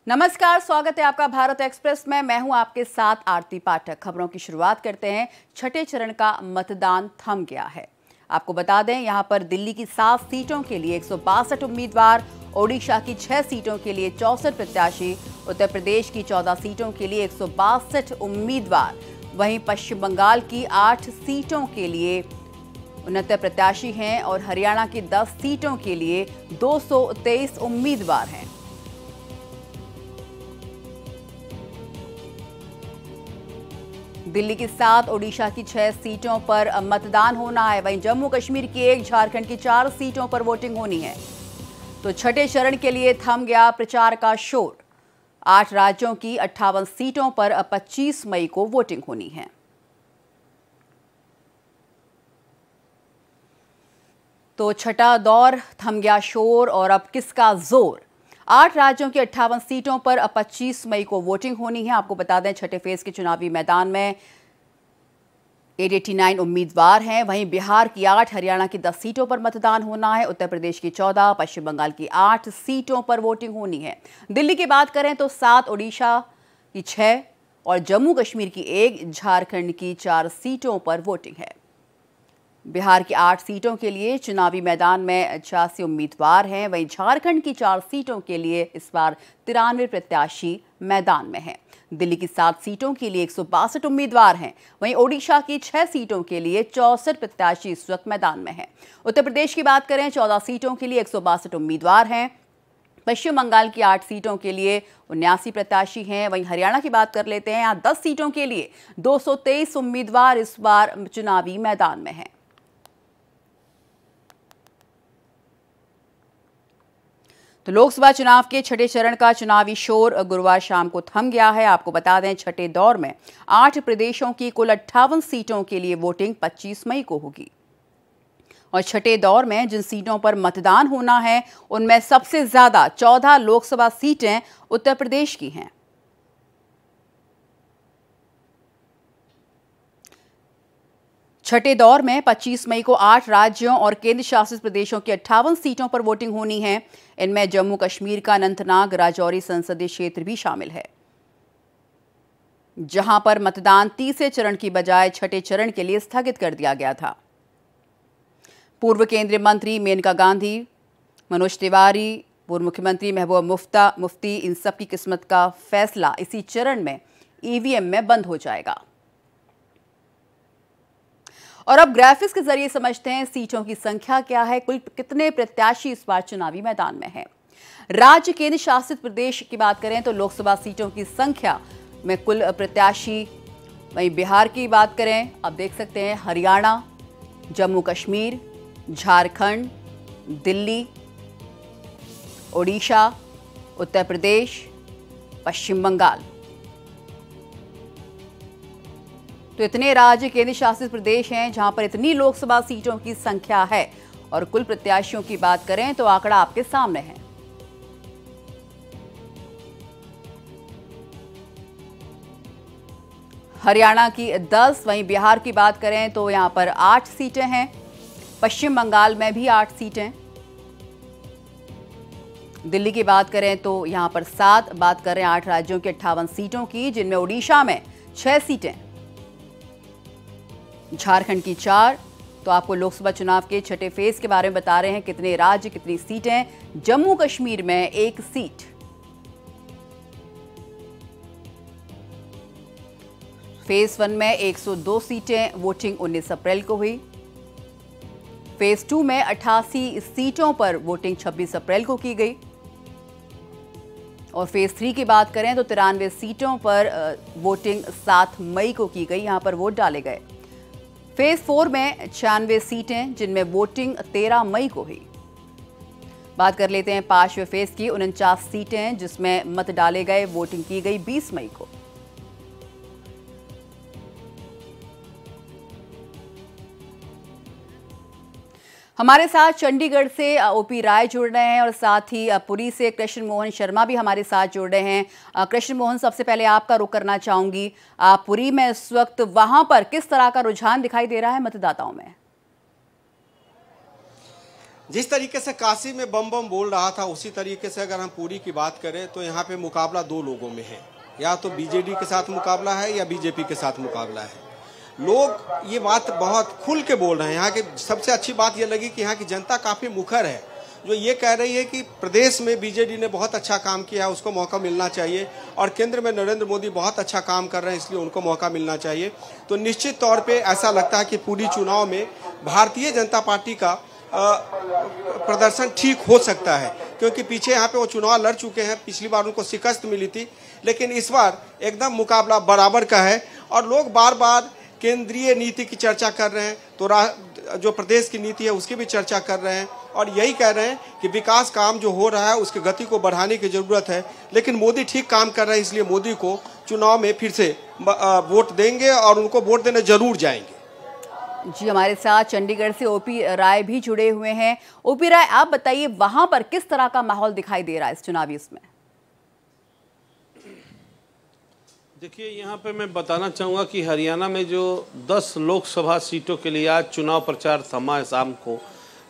नमस्कार, स्वागत है आपका भारत एक्सप्रेस में। मैं हूं आपके साथ आरती पाठक। खबरों की शुरुआत करते हैं। छठे चरण का मतदान थम गया है। आपको बता दें, यहां पर दिल्ली की 7 सीटों के लिए 162 उम्मीदवार, ओडिशा की 6 सीटों के लिए 64 प्रत्याशी, उत्तर प्रदेश की 14 सीटों के लिए 162 उम्मीदवार, वहीं पश्चिम बंगाल की 8 सीटों के लिए 69 प्रत्याशी हैं और हरियाणा की 10 सीटों के लिए 223 उम्मीदवार हैं। दिल्ली की 7, ओडिशा की 6 सीटों पर मतदान होना है। वहीं जम्मू कश्मीर की 1, झारखंड की 4 सीटों पर वोटिंग होनी है। तो छठे चरण के लिए थम गया प्रचार का शोर। 8 राज्यों की 58 सीटों पर 25 मई को वोटिंग होनी है। तो छठा दौर थम गया शोर और अब किसका जोर। 8 राज्यों की 58 सीटों पर अब 25 मई को वोटिंग होनी है। आपको बता दें, छठे फेज के चुनावी मैदान में 889 उम्मीदवार हैं। वहीं बिहार की 8, हरियाणा की 10 सीटों पर मतदान होना है। उत्तर प्रदेश की 14, पश्चिम बंगाल की 8 सीटों पर वोटिंग होनी है। दिल्ली की बात करें तो 7, ओडिशा की 6 और जम्मू कश्मीर की 1, झारखंड की 4 सीटों पर वोटिंग है। बिहार की 8 सीटों के लिए चुनावी मैदान में 86 उम्मीदवार हैं। वहीं झारखंड की 4 सीटों के लिए इस बार 93 प्रत्याशी मैदान में हैं। दिल्ली की 7 सीटों के लिए 162 उम्मीदवार हैं। वहीं ओडिशा की 6 सीटों के लिए 64 प्रत्याशी इस वक्त मैदान में हैं। उत्तर प्रदेश की बात करें, 14 सीटों के लिए 162 उम्मीदवार हैं। पश्चिम बंगाल की 8 सीटों के लिए 79 प्रत्याशी हैं। वहीं हरियाणा की बात कर लेते हैं, यहाँ 10 सीटों के लिए 223 उम्मीदवार इस बार चुनावी मैदान में हैं। तो लोकसभा चुनाव के छठे चरण का चुनावी शोर गुरुवार शाम को थम गया है। आपको बता दें, छठे दौर में 8 प्रदेशों की कुल 58 सीटों के लिए वोटिंग 25 मई को होगी। और छठे दौर में जिन सीटों पर मतदान होना है, उनमें सबसे ज्यादा 14 लोकसभा सीटें उत्तर प्रदेश की हैं। छठे दौर में 25 मई को 8 राज्यों और केंद्र शासित प्रदेशों की 58 सीटों पर वोटिंग होनी है। इनमें जम्मू कश्मीर का अनंतनाग राजौरी संसदीय क्षेत्र भी शामिल है, जहां पर मतदान तीसरे चरण की बजाय छठे चरण के लिए स्थगित कर दिया गया था। पूर्व केंद्रीय मंत्री मेनका गांधी, मनोज तिवारी, पूर्व मुख्यमंत्री महबूबा मुफ्ती, इन सब की किस्मत का फैसला इसी चरण में ईवीएम में बंद हो जाएगा। और अब ग्राफिक्स के जरिए समझते हैं सीटों की संख्या क्या है, कुल कितने प्रत्याशी इस बार चुनावी मैदान में हैं। राज्य केंद्र शासित प्रदेश की बात करें तो लोकसभा सीटों की संख्या में कुल प्रत्याशी, वहीं बिहार की बात करें, अब देख सकते हैं हरियाणा, जम्मू कश्मीर, झारखंड, दिल्ली, ओडिशा, उत्तर प्रदेश, पश्चिम बंगाल। तो इतने राज्य केंद्र शासित प्रदेश हैं जहां पर इतनी लोकसभा सीटों की संख्या है। और कुल प्रत्याशियों की बात करें तो आंकड़ा आपके सामने है। हरियाणा की 10, वहीं बिहार की बात करें तो यहां पर 8 सीटें हैं। पश्चिम बंगाल में भी 8 सीटें। दिल्ली की बात करें तो यहां पर 7, बात कर रहे हैं 8 राज्यों की 58 सीटों की, जिनमें ओडिशा में 6 सीटें, झारखंड की 4। तो आपको लोकसभा चुनाव के छठे फेज के बारे में बता रहे हैं, कितने राज्य, कितनी सीटें। जम्मू कश्मीर में 1 सीट। फेज 1 में 102 सीटें, वोटिंग 19 अप्रैल को हुई। फेज 2 में 88 सीटों पर वोटिंग 26 अप्रैल को की गई। और फेज 3 की बात करें तो 93 सीटों पर वोटिंग 7 मई को की गई, यहां पर वोट डाले गए। फेज 4 में 96 सीटें, जिनमें वोटिंग 13 मई को हुई। बात कर लेते हैं 5वें फेज की, 49 सीटें, जिसमें मत डाले गए, वोटिंग की गई 20 मई को। हमारे साथ चंडीगढ़ से ओपी राय जुड़ रहे हैं और साथ ही पुरी से कृष्ण मोहन शर्मा भी हमारे साथ जुड़ रहे हैं। कृष्ण मोहन, सबसे पहले आपका रुख करना चाहूंगी, पुरी में इस वक्त वहां पर किस तरह का रुझान दिखाई दे रहा है मतदाताओं में? जिस तरीके से काशी में बम बम बोल रहा था, उसी तरीके से अगर हम पुरी की बात करें तो यहाँ पे मुकाबला दो लोगों में है, या तो बीजेडी के साथ मुकाबला है या बीजेपी के साथ मुकाबला है। लोग ये बात बहुत खुल के बोल रहे हैं। यहाँ की सबसे अच्छी बात ये लगी कि यहाँ की जनता काफ़ी मुखर है, जो ये कह रही है कि प्रदेश में बीजेडी ने बहुत अच्छा काम किया है, उसको मौका मिलना चाहिए, और केंद्र में नरेंद्र मोदी बहुत अच्छा काम कर रहे हैं, इसलिए उनको मौका मिलना चाहिए। तो निश्चित तौर पे ऐसा लगता है कि पूरी चुनाव में भारतीय जनता पार्टी का प्रदर्शन ठीक हो सकता है, क्योंकि पीछे यहाँ पे वो चुनाव लड़ चुके हैं, पिछली बार उनको शिकस्त मिली थी, लेकिन इस बार एकदम मुकाबला बराबर का है। और लोग बार बार केंद्रीय नीति की चर्चा कर रहे हैं, तो जो प्रदेश की नीति है उसकी भी चर्चा कर रहे हैं, और यही कह रहे हैं कि विकास काम जो हो रहा है उसकी गति को बढ़ाने की ज़रूरत है। लेकिन मोदी ठीक काम कर रहे हैं, इसलिए मोदी को चुनाव में फिर से वोट देंगे और उनको वोट देने जरूर जाएंगे। जी, हमारे साथ चंडीगढ़ से ओपी राय भी जुड़े हुए हैं। ओपी राय, आप बताइए वहां पर किस तरह का माहौल दिखाई दे रहा है इस चुनावी उसमें? देखिए, यहाँ पे मैं बताना चाहूँगा कि हरियाणा में जो 10 लोकसभा सीटों के लिए आज चुनाव प्रचार थमा है शाम को,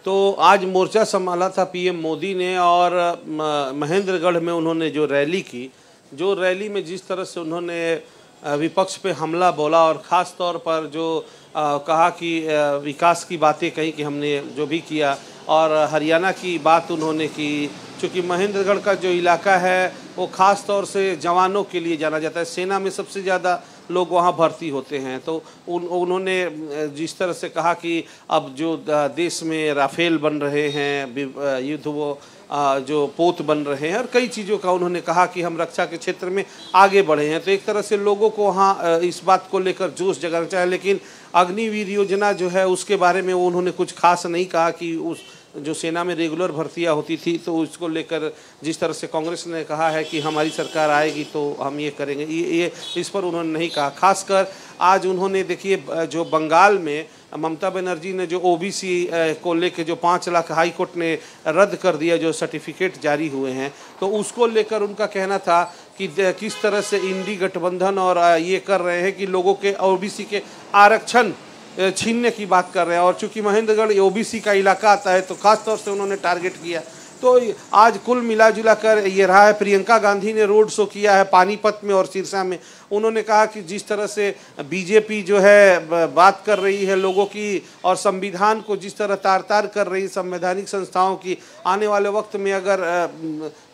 तो आज मोर्चा संभाला था पीएम मोदी ने, और महेंद्रगढ़ में उन्होंने जो रैली की, जो रैली में जिस तरह से उन्होंने विपक्ष पे हमला बोला, और ख़ास तौर पर जो कहा कि विकास की बातें कही कि हमने जो भी किया, और हरियाणा की बात उन्होंने की। चूँकि महेंद्रगढ़ का जो इलाका है वो ख़ास तौर से जवानों के लिए जाना जाता है, सेना में सबसे ज़्यादा लोग वहाँ भर्ती होते हैं, तो उन्होंने जिस तरह से कहा कि अब जो देश में राफेल बन रहे हैं, युद्ध वो जो पोत बन रहे हैं, और कई चीज़ों का उन्होंने कहा कि हम रक्षा के क्षेत्र में आगे बढ़े हैं, तो एक तरह से लोगों को वहाँ इस बात को लेकर जोश जगाना चाहे। लेकिन अग्निवीर योजना जो है उसके बारे में उन्होंने कुछ खास नहीं कहा कि उस जो सेना में रेगुलर भर्तियां होती थी, तो उसको लेकर जिस तरह से कांग्रेस ने कहा है कि हमारी सरकार आएगी तो हम ये करेंगे, ये इस पर उन्होंने नहीं कहा। खासकर आज उन्होंने देखिए जो बंगाल में ममता बनर्जी ने जो ओबीसी को लेकर जो 5 लाख हाई कोर्ट ने रद्द कर दिया, जो सर्टिफिकेट जारी हुए हैं, तो उसको लेकर उनका कहना था कि किस तरह से इंडी गठबंधन और ये कर रहे हैं कि लोगों के ओबीसी के आरक्षण छीनने की बात कर रहे हैं। और चूंकि महेंद्रगढ़ ओबीसी का इलाका आता है, तो खास तौर से उन्होंने टारगेट किया। तो आज कुल मिला जुला कर ये रहा है। प्रियंका गांधी ने रोड शो किया है पानीपत में और सिरसा में। उन्होंने कहा कि जिस तरह से बीजेपी जो है बात कर रही है लोगों की, और संविधान को जिस तरह तार तार कर रही संवैधानिक संस्थाओं की, आने वाले वक्त में अगर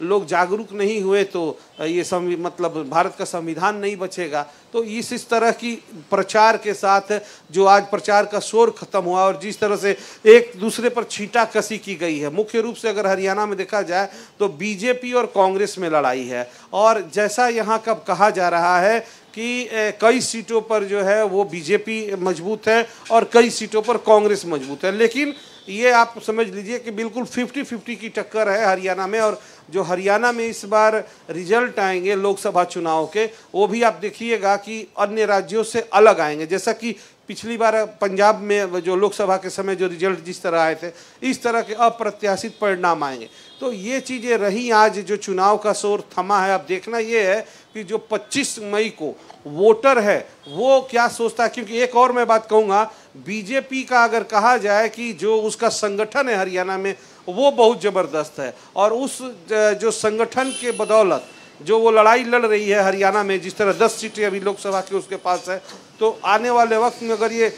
लोग जागरूक नहीं हुए तो ये मतलब भारत का संविधान नहीं बचेगा। तो इस तरह की प्रचार के साथ जो आज प्रचार का शोर खत्म हुआ, और जिस तरह से एक दूसरे पर छींटाकशी की गई है, मुख्य रूप से अगर हरियाणा में देखा जाए तो बीजेपी और कांग्रेस में लड़ाई है। और जैसा यहाँ कब कहा जा रहा है कि कई सीटों पर जो है वो बीजेपी मजबूत है और कई सीटों पर कांग्रेस मजबूत है, लेकिन ये आप समझ लीजिए कि बिल्कुल 50-50 की टक्कर है हरियाणा में। और जो हरियाणा में इस बार रिजल्ट आएंगे लोकसभा चुनाव के, वो भी आप देखिएगा कि अन्य राज्यों से अलग आएंगे। जैसा कि पिछली बार पंजाब में जो लोकसभा के समय जो रिजल्ट जिस तरह आए थे, इस तरह के अप्रत्याशित परिणाम आएंगे। तो ये चीज़ें रही। आज जो चुनाव का शोर थमा है, अब देखना ये है कि जो 25 मई को वोटर है वो क्या सोचता है। क्योंकि एक और मैं बात कहूँगा, बीजेपी का अगर कहा जाए कि जो उसका संगठन है हरियाणा में वो बहुत ज़बरदस्त है, और उस जो संगठन के बदौलत जो वो लड़ाई लड़ रही है हरियाणा में, जिस तरह 10 सीटें अभी लोकसभा के उसके पास है, तो आने वाले वक्त में अगर ये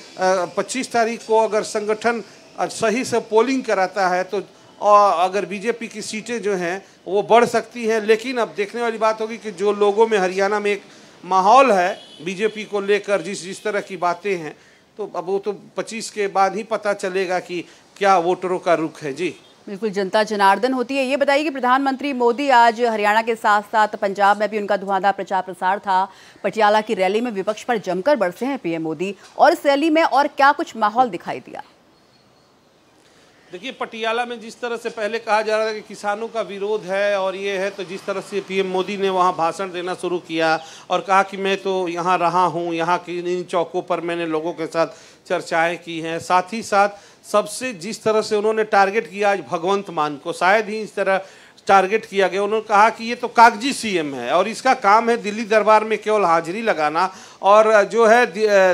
25 तारीख को अगर संगठन सही से पोलिंग कराता है तो अगर बीजेपी की सीटें जो हैं वो बढ़ सकती हैं। लेकिन अब देखने वाली बात होगी कि जो लोगों में हरियाणा में एक माहौल है बीजेपी को लेकर, जिस तरह की बातें हैं, तो अब वो तो 25 के बाद ही पता चलेगा कि क्या वोटरों का रुख है। जी बिल्कुल, जनता जनार्दन होती है। ये बताइए कि प्रधानमंत्री मोदी आज हरियाणा के साथ साथ पंजाब में भी उनका धुआंधार प्रचार प्रसार था। पटियाला की रैली में विपक्ष पर जमकर बरसे हैं पीएम मोदी, और इस रैली में और क्या कुछ माहौल दिखाई दिया? देखिए, पटियाला में जिस तरह से पहले कहा जा रहा था कि किसानों का विरोध है और ये है, तो जिस तरह से पीएम मोदी ने वहाँ भाषण देना शुरू किया और कहा कि मैं तो यहाँ रहा हूँ, यहाँ की इन चौकों पर मैंने लोगों के साथ चर्चाएं की हैं। साथ ही साथ सबसे जिस तरह से उन्होंने टारगेट किया आज भगवंत मान को, शायद ही इस तरह टारगेट किया गया। उन्होंने कहा कि ये तो कागजी सीएम है और इसका काम है दिल्ली दरबार में केवल हाजिरी लगाना और जो है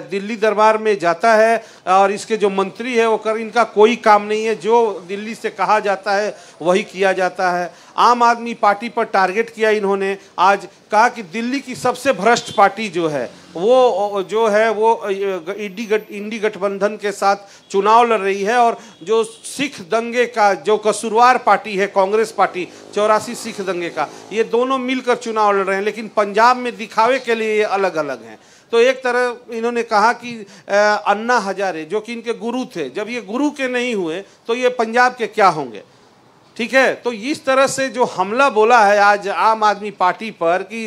दिल्ली दरबार में जाता है और इसके जो मंत्री है वो इनका कोई काम नहीं है, जो दिल्ली से कहा जाता है वही किया जाता है। आम आदमी पार्टी पर टारगेट किया इन्होंने, आज कहा कि दिल्ली की सबसे भ्रष्ट पार्टी जो है वो इंडी गठबंधन के साथ चुनाव लड़ रही है, और जो सिख दंगे का जो कसूरवार पार्टी है कांग्रेस पार्टी 84 सिख दंगे का, ये दोनों मिलकर चुनाव लड़ रहे हैं, लेकिन पंजाब में दिखावे के लिए ये अलग अलग हैं। तो एक तरह इन्होंने कहा कि अन्ना हजारे जो कि इनके गुरु थे, जब ये गुरु के नहीं हुए तो ये पंजाब के क्या होंगे। ठीक है, तो इस तरह से जो हमला बोला है आज आम आदमी पार्टी पर कि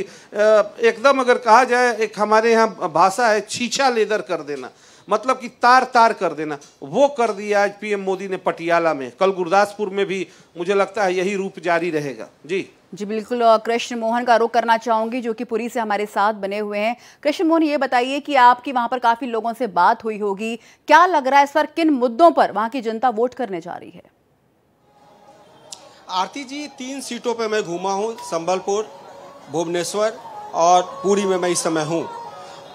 एकदम अगर कहा जाए, एक हमारे यहाँ भाषा है छीछा लेदर कर देना, मतलब कि तार तार कर देना, वो कर दिया आज पीएम मोदी ने पटियाला में। कल गुरदासपुर में भी मुझे लगता है यही रूप जारी रहेगा। जी बिल्कुल। कृष्ण मोहन का रुख करना चाहूंगी जो कि पुरी से हमारे साथ बने हुए हैं। कृष्ण मोहन, ये बताइए कि आपकी वहां पर काफी लोगों से बात हुई होगी, क्या लग रहा है इस पर किन मुद्दों पर वहां की जनता वोट करने जा रही है? आरती जी, 3 सीटों पे मैं घूमा हूँ, संबलपुर, भुवनेश्वर और पुरी में मैं इस समय हूँ।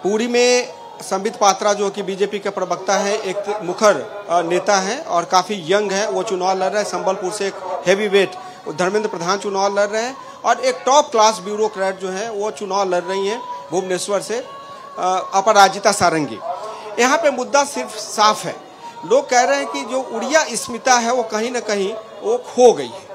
पुरी में संबित पात्रा जो कि बीजेपी के प्रवक्ता है, एक मुखर नेता है और काफ़ी यंग है, वो चुनाव लड़ रहे हैं। संबलपुर से एक हैवी वेट धर्मेंद्र प्रधान चुनाव लड़ रहे हैं और एक टॉप क्लास ब्यूरोक्रेट जो है वो चुनाव लड़ रही हैं भुवनेश्वर से, अपराजिता सारंगी। यहाँ पे मुद्दा सिर्फ साफ है, लोग कह रहे हैं कि जो उड़िया अस्मिता है वो कहीं ना कहीं वो खो गई है।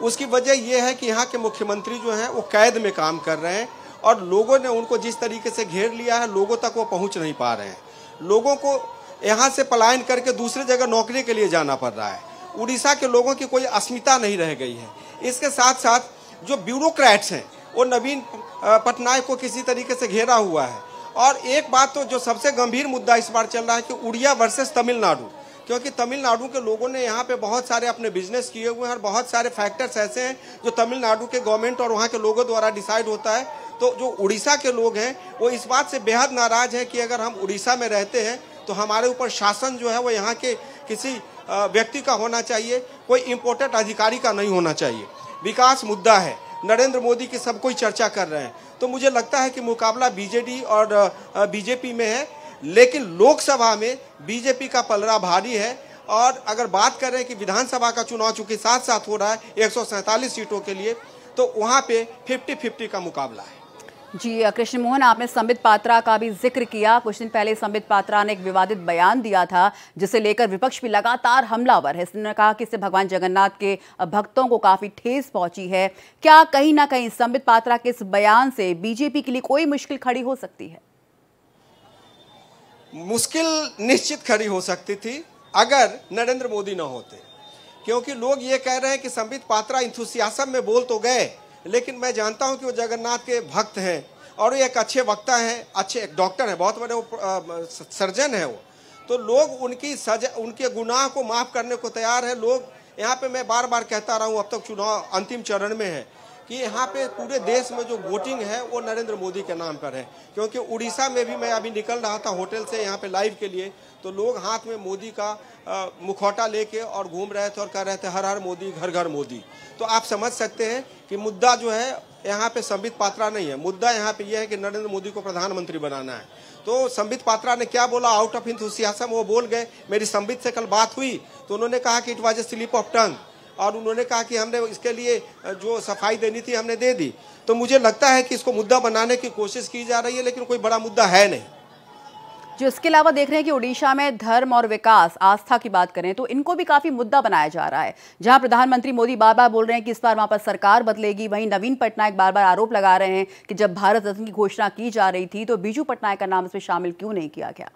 उसकी वजह यह है कि यहाँ के मुख्यमंत्री जो हैं वो कैद में काम कर रहे हैं और लोगों ने उनको जिस तरीके से घेर लिया है, लोगों तक वो पहुँच नहीं पा रहे हैं। लोगों को यहाँ से पलायन करके दूसरी जगह नौकरी के लिए जाना पड़ रहा है। उड़ीसा के लोगों की कोई अस्मिता नहीं रह गई है। इसके साथ साथ जो ब्यूरोक्रेट्स हैं वो नवीन पटनायक को किसी तरीके से घेरा हुआ है। और एक बात तो जो सबसे गंभीर मुद्दा इस बार चल रहा है कि उड़िया वर्सेस तमिलनाडु, क्योंकि तमिलनाडु के लोगों ने यहाँ पे बहुत सारे अपने बिजनेस किए हुए हैं और बहुत सारे फैक्टर्स ऐसे हैं जो तमिलनाडु के गवर्नमेंट और वहाँ के लोगों द्वारा डिसाइड होता है। तो जो उड़ीसा के लोग हैं वो इस बात से बेहद नाराज है कि अगर हम उड़ीसा में रहते हैं तो हमारे ऊपर शासन जो है वो यहाँ के किसी व्यक्ति का होना चाहिए, कोई इम्पोर्टेंट अधिकारी का नहीं होना चाहिए। विकास मुद्दा है, नरेंद्र मोदी की सब कोई चर्चा कर रहे हैं। तो मुझे लगता है कि मुकाबला बीजेडी और बीजेपी में है, लेकिन लोकसभा में बीजेपी का पलड़ा भारी है। और अगर बात करें कि विधानसभा का चुनाव चूंकि साथ साथ हो रहा है 147 सीटों के लिए, तो वहाँ पे 50-50 का मुकाबला है। जी कृष्ण मोहन, आपने संबित पात्रा का भी जिक्र किया। कुछ दिन पहले संबित पात्रा ने एक विवादित बयान दिया था जिसे लेकर विपक्ष भी लगातार हमलावर है। इसने कहा कि इससे भगवान जगन्नाथ के भक्तों को काफी ठेस पहुंची है। क्या कहीं ना कहीं संबित पात्रा के इस बयान से बीजेपी के लिए कोई मुश्किल खड़ी हो सकती है? मुश्किल निश्चित खड़ी हो सकती थी अगर नरेंद्र मोदी न होते, क्योंकि लोग ये कह रहे हैं कि संबित पात्रा इंथुसियाज्म में बोल तो गए, लेकिन मैं जानता हूं कि वो जगन्नाथ के भक्त हैं और वो एक अच्छे वक्ता हैं, अच्छे एक डॉक्टर हैं, बहुत बड़े वो सर्जन हैं वो। तो लोग उनके गुनाह को माफ़ करने को तैयार है। लोग यहाँ पे मैं बार बार कहता रहा हूँ, अब तक चुनाव अंतिम चरण में है, कि यहाँ पे पूरे देश में जो वोटिंग है वो नरेंद्र मोदी के नाम पर है। क्योंकि उड़ीसा में भी मैं अभी निकल रहा था होटल से यहाँ पे लाइव के लिए, तो लोग हाथ में मोदी का मुखौटा लेके और घूम रहे थे और कह रहे थे हर हर मोदी, घर घर मोदी। तो आप समझ सकते हैं कि मुद्दा जो है यहाँ पे संबित पात्रा नहीं है, मुद्दा यहाँ पे यह है कि नरेंद्र मोदी को प्रधानमंत्री बनाना है। तो संबित पात्रा ने क्या बोला, आउट ऑफ इंथुसियाज्म वो बोल गए। मेरी संबित से कल बात हुई तो उन्होंने कहा कि it was a slip of tongue, और उन्होंने कहा कि हमने इसके लिए जो सफाई देनी थी हमने दे दी। तो मुझे लगता है कि इसको मुद्दा बनाने की कोशिश की जा रही है, लेकिन कोई बड़ा मुद्दा है नहीं। जो इसके अलावा देख रहे हैं कि उड़ीसा में धर्म और विकास, आस्था की बात करें तो इनको भी काफी मुद्दा बनाया जा रहा है। जहां प्रधानमंत्री मोदी बार बार बोल रहे हैं कि इस बार वहां पर सरकार बदलेगी, वहीं नवीन पटनायक बार बार आरोप लगा रहे हैं कि जब भारत रत्न की घोषणा की जा रही थी तो बीजू पटनायक का नाम इसमें शामिल क्यों नहीं किया गया?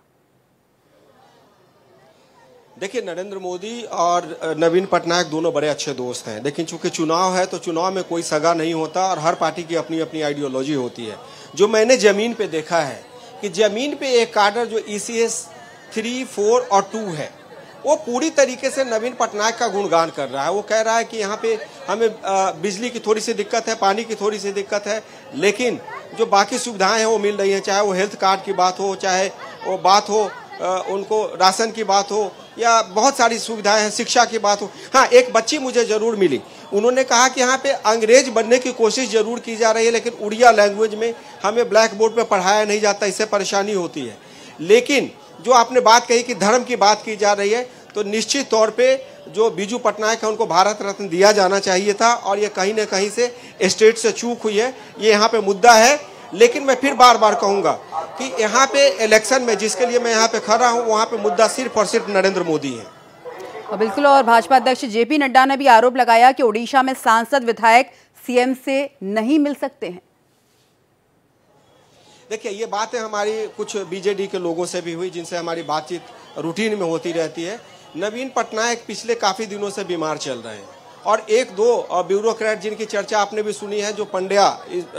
देखिए, नरेंद्र मोदी और नवीन पटनायक दोनों बड़े अच्छे दोस्त हैं, लेकिन चूंकि चुनाव है तो चुनाव में कोई सगा नहीं होता और हर पार्टी की अपनी अपनी आइडियोलॉजी होती है। जो मैंने जमीन पे देखा है कि जमीन पे एक काडर जो ECS 3, 4 और 2 है, वो पूरी तरीके से नवीन पटनायक का गुणगान कर रहा है। वो कह रहा है कि यहाँ पे हमें बिजली की थोड़ी सी दिक्कत है, पानी की थोड़ी सी दिक्कत है, लेकिन जो बाकी सुविधाएं हैं वो मिल रही हैं। चाहे वो हेल्थ कार्ड की बात हो, चाहे वो बात हो उनको राशन की बात हो, या बहुत सारी सुविधाएं हैं, शिक्षा की बात हो। हाँ, एक बच्ची मुझे ज़रूर मिली, उन्होंने कहा कि यहाँ पे अंग्रेज बनने की कोशिश जरूर की जा रही है, लेकिन उड़िया लैंग्वेज में हमें ब्लैक बोर्ड पे पढ़ाया नहीं जाता, इससे परेशानी होती है। लेकिन जो आपने बात कही कि धर्म की बात की जा रही है, तो निश्चित तौर पे जो बीजू पटनायक है उनको भारत रत्न दिया जाना चाहिए था, और ये कहीं ना कहीं से स्टेट से चूक हुई है, ये यहाँ पे मुद्दा है। लेकिन मैं फिर बार बार कहूँगा कि यहाँ पे इलेक्शन में जिसके लिए मैं यहाँ पे खड़ा हूँ, वहाँ पे मुद्दा सिर्फ और सिर्फ नरेंद्र मोदी है। बिल्कुल, और भाजपा अध्यक्ष जेपी नड्डा ने भी आरोप लगाया कि ओडिशा में सांसद विधायक सीएम से नहीं मिल सकते हैं। देखिए, ये बातें हमारी कुछ बीजेडी के लोगों से भी हुई, जिनसे हमारी बातचीत रूटीन में होती रहती है। नवीन पटनायक पिछले काफ़ी दिनों से बीमार चल रहे हैं, और एक दो ब्यूरोक्रेट जिनकी चर्चा आपने भी सुनी है, जो पंड्या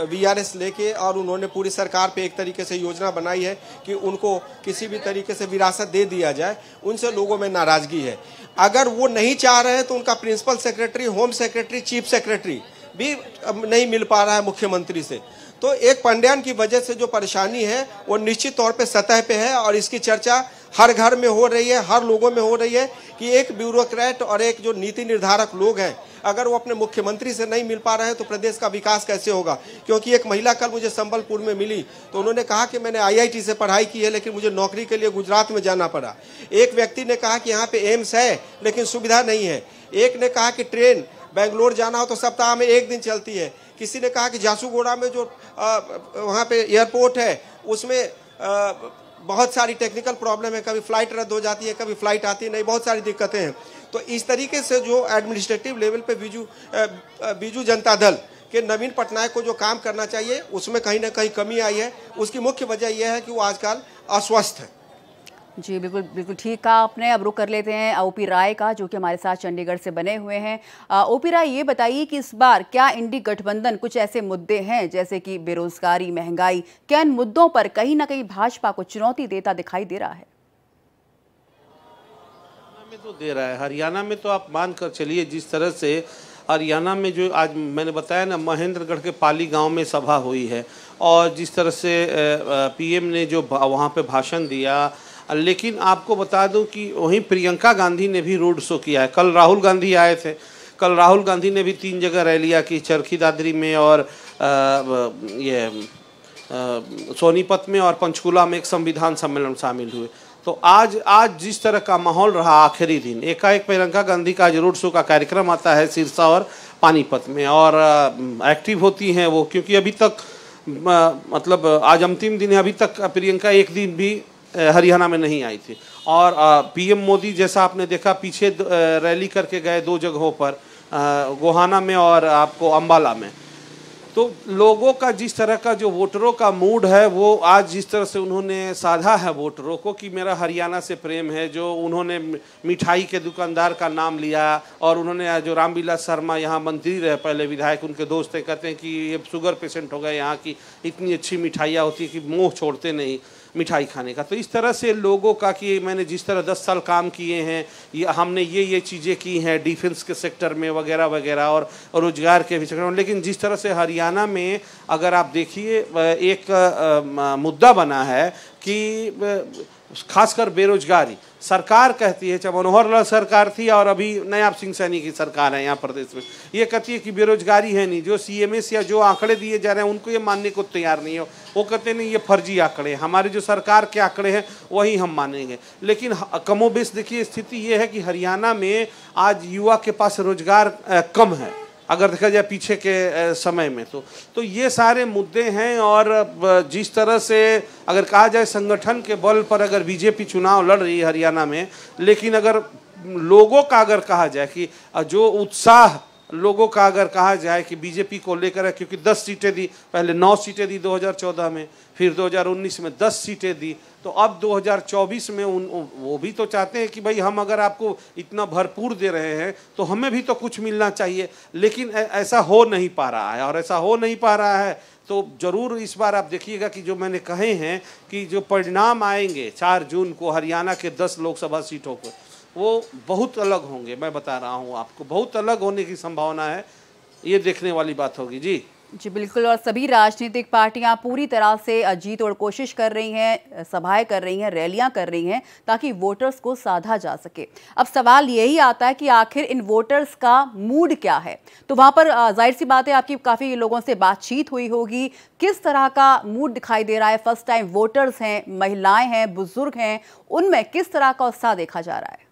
वीआरएस लेके, और उन्होंने पूरी सरकार पे एक तरीके से योजना बनाई है कि उनको किसी भी तरीके से विरासत दे दिया जाए, उनसे लोगों में नाराज़गी है। अगर वो नहीं चाह रहे हैं तो उनका principal secretary, home secretary, chief secretary भी नहीं मिल पा रहा है मुख्यमंत्री से। तो एक पंड्यान की वजह से जो परेशानी है वो निश्चित तौर पे सतह पे है, और इसकी चर्चा हर घर में हो रही है, हर लोगों में हो रही है कि एक ब्यूरोक्रेट और एक जो नीति निर्धारक लोग हैं, अगर वो अपने मुख्यमंत्री से नहीं मिल पा रहे हैं तो प्रदेश का विकास कैसे होगा। क्योंकि एक महिला कल मुझे संबलपुर में मिली, तो उन्होंने कहा कि मैंने आईआईटी से पढ़ाई की है, लेकिन मुझे नौकरी के लिए गुजरात में जाना पड़ा। एक व्यक्ति ने कहा कि यहाँ पे एम्स है लेकिन सुविधा नहीं है। एक ने कहा कि ट्रेन बेंगलोर जाना हो तो सप्ताह में 1 दिन चलती है। किसी ने कहा कि झारसुगुड़ा में जो वहाँ पे एयरपोर्ट है उसमें बहुत सारी टेक्निकल प्रॉब्लम है, कभी फ्लाइट रद्द हो जाती है, कभी फ्लाइट आती नहीं, बहुत सारी दिक्कतें हैं। तो इस तरीके से जो एडमिनिस्ट्रेटिव लेवल पे बीजू जनता दल के नवीन पटनायक को जो काम करना चाहिए उसमें कहीं ना कहीं कमी आई है। उसकी मुख्य वजह यह है कि वो आजकल अस्वस्थ है। जी बिल्कुल बिल्कुल ठीक कहा आपने। अब रुक कर लेते हैं ओपी राय का, जो कि हमारे साथ चंडीगढ़ से बने हुए हैं। ओपी राय, ये बताइए कि इस बार क्या इंडी गठबंधन कुछ ऐसे मुद्दे हैं जैसे कि बेरोजगारी, महंगाई, क्या इन मुद्दों पर कहीं ना कहीं भाजपा को चुनौती देता दिखाई दे रहा है? में तो दे रहा है। हरियाणा में तो आप मान कर चलिए, जिस तरह से हरियाणा में जो आज मैंने बताया ना, महेंद्रगढ़ के पाली गांव में सभा हुई है, और जिस तरह से पीएम ने जो वहाँ पे भाषण दिया। लेकिन आपको बता दूं कि वहीं प्रियंका गांधी ने भी रोड शो किया है। कल राहुल गांधी आए थे, कल राहुल गांधी ने भी 3 जगह रैलियां की, चरखी दादरी में और सोनीपत में और पंचकुला में एक संविधान सम्मेलन शामिल हुए। तो आज जिस तरह का माहौल रहा, आखिरी दिन एकाएक प्रियंका गांधी का आज रोड शो का कार्यक्रम आता है सिरसा और पानीपत में, और एक्टिव होती हैं वो, क्योंकि अभी तक मतलब आज अंतिम दिन है, अभी तक प्रियंका एक दिन भी हरियाणा में नहीं आई थी। और पीएम मोदी जैसा आपने देखा पीछे रैली करके गए 2 जगहों पर, गोहाना में और आपको अंबाला में। तो लोगों का जिस तरह का जो वोटरों का मूड है, वो आज जिस तरह से उन्होंने साधा है वोटरों को कि मेरा हरियाणा से प्रेम है, जो उन्होंने मिठाई के दुकानदार का नाम लिया, और उन्होंने जो रामविलास शर्मा यहाँ मंत्री रहे पहले, विधायक, उनके दोस्त है, कहते हैं कि ये शुगर पेशेंट हो गए, यहाँ की इतनी अच्छी मिठाइयाँ होती है कि मुँह छोड़ते नहीं मिठाई खाने का। तो इस तरह से लोगों का कि मैंने जिस तरह 10 साल काम किए हैं, ये हमने ये चीज़ें की हैं डिफेंस के सेक्टर में वगैरह वगैरह, और रोजगार के भी सेक्टर में। लेकिन जिस तरह से हरियाणा में अगर आप देखिए एक मुद्दा बना है कि खासकर बेरोजगारी, सरकार कहती है, चाहे मनोहर लाल सरकार थी और अभी नयाब सिंह सैनी की सरकार है यहाँ प्रदेश में, ये कहती है कि बेरोजगारी है नहीं। जो सीएमएस या जो आंकड़े दिए जा रहे हैं उनको ये मानने को तैयार नहीं है। वो कहते नहीं, ये फर्जी आंकड़े, हमारे जो सरकार के आंकड़े हैं वही हम मानेंगे। लेकिन कमोबेश देखिए स्थिति ये है कि हरियाणा में आज युवा के पास रोजगार कम है अगर देखा जाए पीछे के समय में। तो ये सारे मुद्दे हैं। और जिस तरह से अगर कहा जाए संगठन के बल पर अगर बीजेपी चुनाव लड़ रही है हरियाणा में, लेकिन अगर लोगों का अगर कहा जाए कि जो उत्साह लोगों का अगर कहा जाए कि बीजेपी को लेकर है, क्योंकि 10 सीटें दी, पहले 9 सीटें दी 2014 में, फिर 2019 में 10 सीटें दी, तो अब 2024 में वो भी तो चाहते हैं कि भाई हम अगर आपको इतना भरपूर दे रहे हैं तो हमें भी तो कुछ मिलना चाहिए। लेकिन ऐसा हो नहीं पा रहा है, और ऐसा हो नहीं पा रहा है तो ज़रूर इस बार आप देखिएगा कि जो मैंने कहे हैं कि जो परिणाम आएंगे 4 जून को हरियाणा के 10 लोकसभा सीटों को, वो बहुत अलग होंगे। मैं बता रहा हूँ आपको, बहुत अलग होने की संभावना है। ये देखने वाली बात होगी जी। जी बिल्कुल, और सभी राजनीतिक पार्टियां पूरी तरह से जी तोड़ कोशिश कर रही हैं, सभाएं कर रही हैं, रैलियां कर रही हैं ताकि वोटर्स को साधा जा सके। अब सवाल यही आता है कि आखिर इन वोटर्स का मूड क्या है। तो वहां पर जाहिर सी बात है आपकी काफ़ी लोगों से बातचीत हुई होगी, किस तरह का मूड दिखाई दे रहा है। फर्स्ट टाइम वोटर्स हैं, महिलाएं हैं, बुजुर्ग हैं, उनमें किस तरह का उत्साह देखा जा रहा है?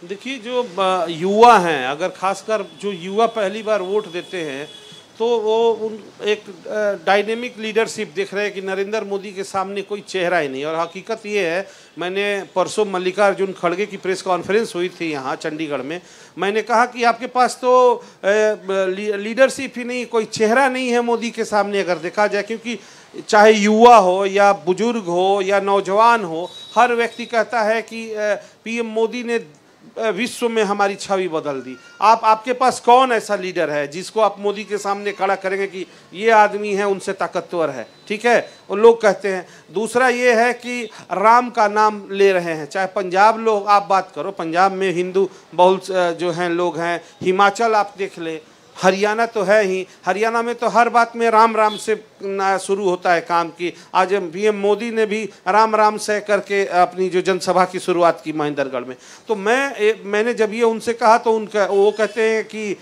देखिए, जो युवा हैं, अगर खासकर जो युवा पहली बार वोट देते हैं तो वो एक डायनेमिक लीडरशिप देख रहे हैं कि नरेंद्र मोदी के सामने कोई चेहरा ही नहीं। और हकीकत ये है, मैंने परसों मल्लिकार्जुन खड़गे की प्रेस कॉन्फ्रेंस हुई थी यहाँ चंडीगढ़ में, मैंने कहा कि आपके पास तो लीडरशिप ही नहीं, कोई चेहरा नहीं है मोदी के सामने अगर देखा जाए। क्योंकि चाहे युवा हो या बुजुर्ग हो या नौजवान हो, हर व्यक्ति कहता है कि पीएम मोदी ने विश्व में हमारी छवि बदल दी। आपके पास कौन ऐसा लीडर है जिसको आप मोदी के सामने खड़ा करेंगे कि ये आदमी है उनसे ताकतवर है? ठीक है, वो लोग कहते हैं। दूसरा ये है कि राम का नाम ले रहे हैं। चाहे पंजाब लोग आप बात करो, पंजाब में हिंदू बहुल जो हैं लोग हैं, हिमाचल आप देख ले, हरियाणा तो है ही, हरियाणा में तो हर बात में राम राम से शुरू होता है काम की। आज पीएम मोदी ने भी राम राम से करके अपनी जो जनसभा की शुरुआत की महेंद्रगढ़ में। तो मैंने जब ये उनसे कहा तो वो कहते हैं कि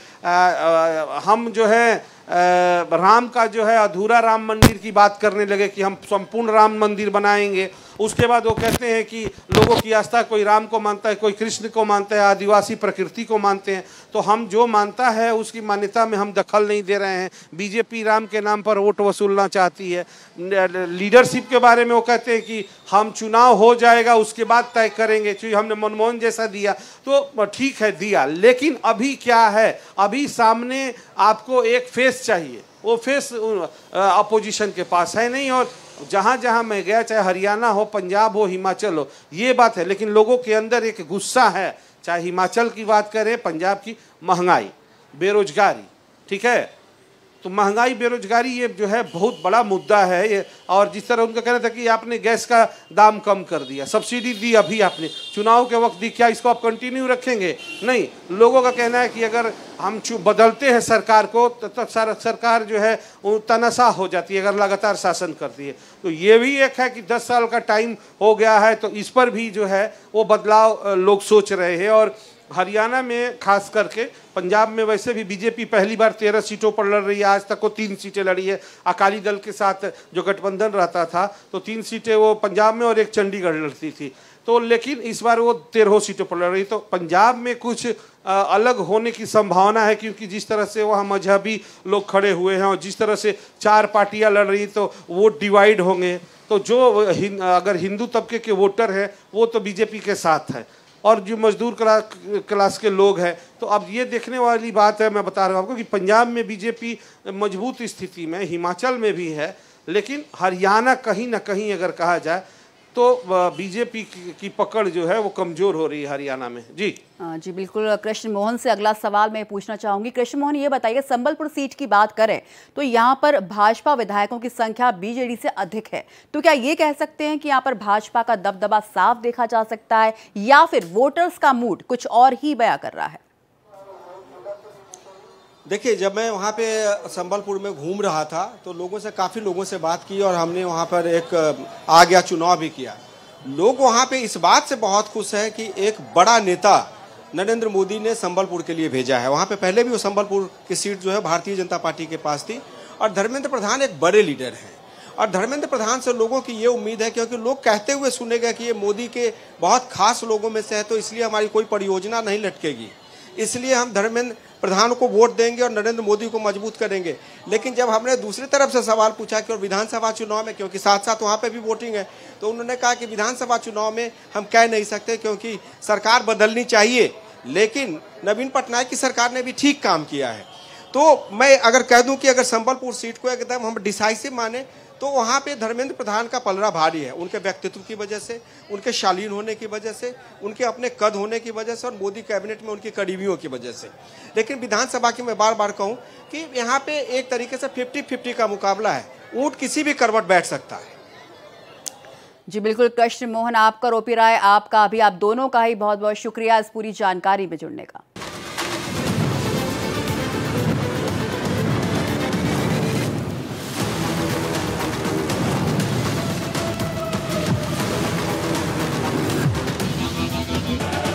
हम जो है राम का जो है अधूरा राम मंदिर की बात करने लगे कि हम संपूर्ण राम मंदिर बनाएंगे। उसके बाद वो कहते हैं कि लोगों की आस्था, कोई राम को मानता है, कोई कृष्ण को मानता है, आदिवासी प्रकृति को मानते हैं। तो हम जो मानता है उसकी मान्यता में हम दखल नहीं दे रहे हैं। बीजेपी राम के नाम पर वोट वसूलना चाहती है। लीडरशिप के बारे में वो कहते हैं कि हम चुनाव हो जाएगा उसके बाद तय करेंगे। क्योंकि हमने मनमोहन जैसा दिया तो ठीक है दिया, लेकिन अभी क्या है, अभी सामने आपको एक फेस चाहिए। वो फेस अपोजिशन के पास है नहीं। और जहाँ जहाँ मैं गया, चाहे हरियाणा हो, पंजाब हो, हिमाचल हो, ये बात है। लेकिन लोगों के अंदर एक गुस्सा है, चाहे हिमाचल की बात करें, पंजाब की, महंगाई, बेरोजगारी, ठीक है। तो महंगाई, बेरोजगारी ये जो है बहुत बड़ा मुद्दा है ये। और जिस तरह उनका कहना था कि आपने गैस का दाम कम कर दिया, सब्सिडी दी अभी आपने, चुनाव के वक्त दी, क्या इसको आप कंटिन्यू रखेंगे? नहीं। लोगों का कहना है कि अगर हम बदलते हैं सरकार को तो सरकार जो है वो तनाशाह हो जाती है अगर लगातार शासन करती है। तो ये भी एक है कि 10 साल का टाइम हो गया है, तो इस पर भी जो है वो बदलाव लोग सोच रहे हैं। और हरियाणा में खास करके, पंजाब में वैसे भी बीजेपी पहली बार 13 सीटों पर लड़ रही है। आज तक वो 3 सीटें लड़ी है। अकाली दल के साथ जो गठबंधन रहता था तो 3 सीटें वो पंजाब में और एक चंडीगढ़ लड़ती थी। तो लेकिन इस बार वो 13 सीटों पर लड़ रही। तो पंजाब में कुछ अलग होने की संभावना है, क्योंकि जिस तरह से वहाँ मजहबी लोग खड़े हुए हैं और जिस तरह से 4 पार्टियाँ लड़ रही, तो वोट डिवाइड होंगे। तो जो अगर हिंदू तबके के वोटर हैं वो तो बीजेपी के साथ है, और जो मजदूर क्लास के लोग हैं। तो अब ये देखने वाली बात है, मैं बता रहा हूँ आपको कि पंजाब में बीजेपी मजबूत स्थिति में, हिमाचल में भी है, लेकिन हरियाणा कहीं ना कहीं अगर कहा जाए तो बीजेपी की पकड़ जो है वो कमजोर हो रही है हरियाणा में। जी जी बिल्कुल। कृष्ण मोहन से अगला सवाल मैं पूछना चाहूंगी। कृष्ण मोहन, ये बताइए, संबलपुर सीट की बात करें तो यहाँ पर भाजपा विधायकों की संख्या बीजेडी से अधिक है, तो क्या ये कह सकते हैं कि यहाँ पर भाजपा का दबदबा साफ देखा जा सकता है, या फिर वोटर्स का मूड कुछ और ही बयां कर रहा है? देखिए, जब मैं वहाँ पे संबलपुर में घूम रहा था तो लोगों से, काफ़ी लोगों से बात की, और हमने वहाँ पर एक आ गया चुनाव भी किया। लोग वहाँ पे इस बात से बहुत खुश हैं कि एक बड़ा नेता नरेंद्र मोदी ने संबलपुर के लिए भेजा है। वहाँ पे पहले भी वो संबलपुर की सीट जो है भारतीय जनता पार्टी के पास थी, और धर्मेंद्र प्रधान एक बड़े लीडर हैं। और धर्मेंद्र प्रधान से लोगों की ये उम्मीद है, क्योंकि लोग कहते हुए सुने गए कि ये मोदी के बहुत खास लोगों में से है, तो इसलिए हमारी कोई परियोजना नहीं लटकेगी, इसलिए हम धर्मेंद्र प्रधान को वोट देंगे और नरेंद्र मोदी को मजबूत करेंगे। लेकिन जब हमने दूसरी तरफ से सवाल पूछा कि और विधानसभा चुनाव में, क्योंकि साथ साथ वहाँ पे भी वोटिंग है, तो उन्होंने कहा कि विधानसभा चुनाव में हम कह नहीं सकते क्योंकि सरकार बदलनी चाहिए, लेकिन नवीन पटनायक की सरकार ने भी ठीक काम किया है। तो मैं अगर कह दूं कि अगर संबलपुर सीट को एकदम हम डिसाइसिव माने तो वहाँ पे धर्मेंद्र प्रधान का पलड़ा भारी है, उनके व्यक्तित्व की वजह से, उनके शालीन होने की वजह से, उनके अपने कद होने की वजह से, और मोदी कैबिनेट में उनकी करीबियों की वजह से। लेकिन विधानसभा की मैं बार बार कहूँ कि यहाँ पे एक तरीके से 50-50 का मुकाबला है, ऊँट किसी भी करवट बैठ सकता है। जी बिल्कुल। कृष्ण मोहन, आपका रोपी राय, आपका भी, आप दोनों का ही बहुत बहुत शुक्रिया इस पूरी जानकारी में जुड़ने का। की